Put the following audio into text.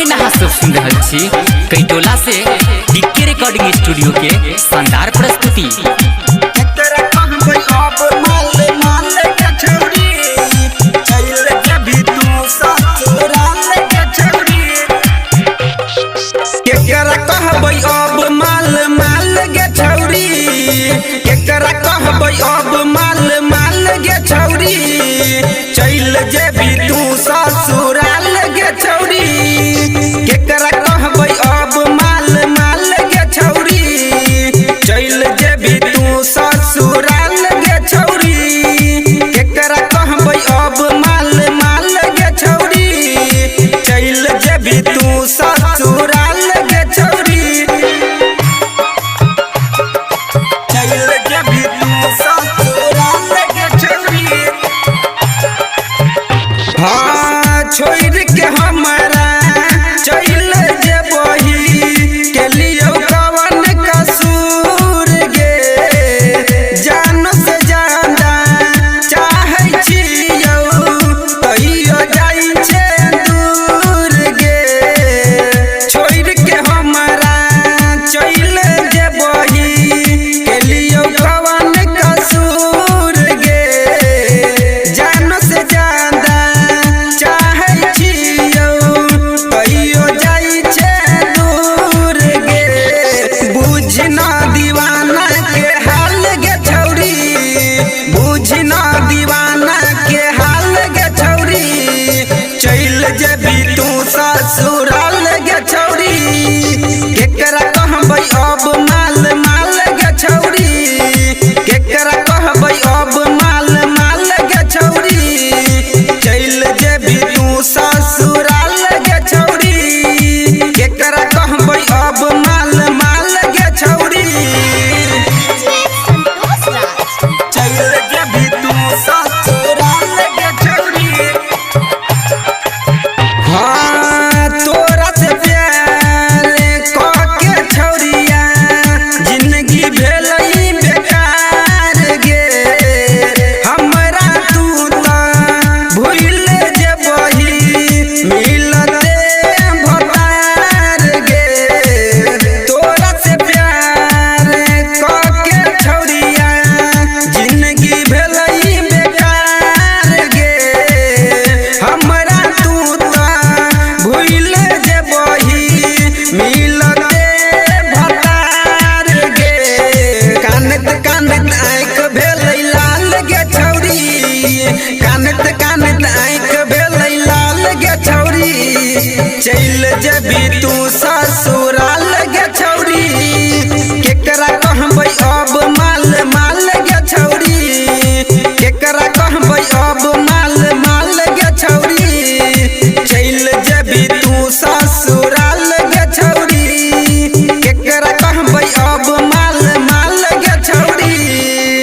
नहा सब सुन रहल छी कैटोला से डिक्के रिकॉर्डिंग स्टूडियो के शानदार प्रस्तुति। चल जेबी तू ससुराल गे छौरी, केकरा कहबै अब माल माल गे छौरी। चल जेबी तू ससुराल गे छौरी, केकरा कहबै अब माल माल गे छौरी। चल जेबी तू ससुराल गे छौरी, चल जेबी तू ससुराल गे छौरी। हाँ छोड़ के हमारा चल जेबही के लियो कवन कसूर गे। जान से ज्यादा चाहै छियौ तैयो जाइ छै दूर गे। छोड़ के हमारा चल जेबही के लियो कवन कसूर गे। जान से ज्यादा बुझना दीवाना के हाल गे छौरी, बुझना दीवाना के हाल गे छौरी। चल जेबी तू ससुराल गे छौरी, केकरा कहबै अब माल माल गे छौरी। केकरा कहबै अब माल माल गे छौरी। चल जेबी तू ससुराल गे छौरी, केकरा कहबै अब माल माल गे छौरी। चल जेबी तू ससुराल गे छौरी। हाँ तोरा से प्यार कके छौरिया जिंदगी भेलै बेकार गे। हमरा तू त भूल जेबही मिलते भतार गे। तोरा से प्यार कके छौरिया जिंदगी भेलै बेकार गे। हमरा तू त भूल जेबही मिलते भतार गे। कानत कानत आँख भेलै लाल गे छौरी, कानत कानत आँख भेलै लाल गे छौरी। चल जेबी तू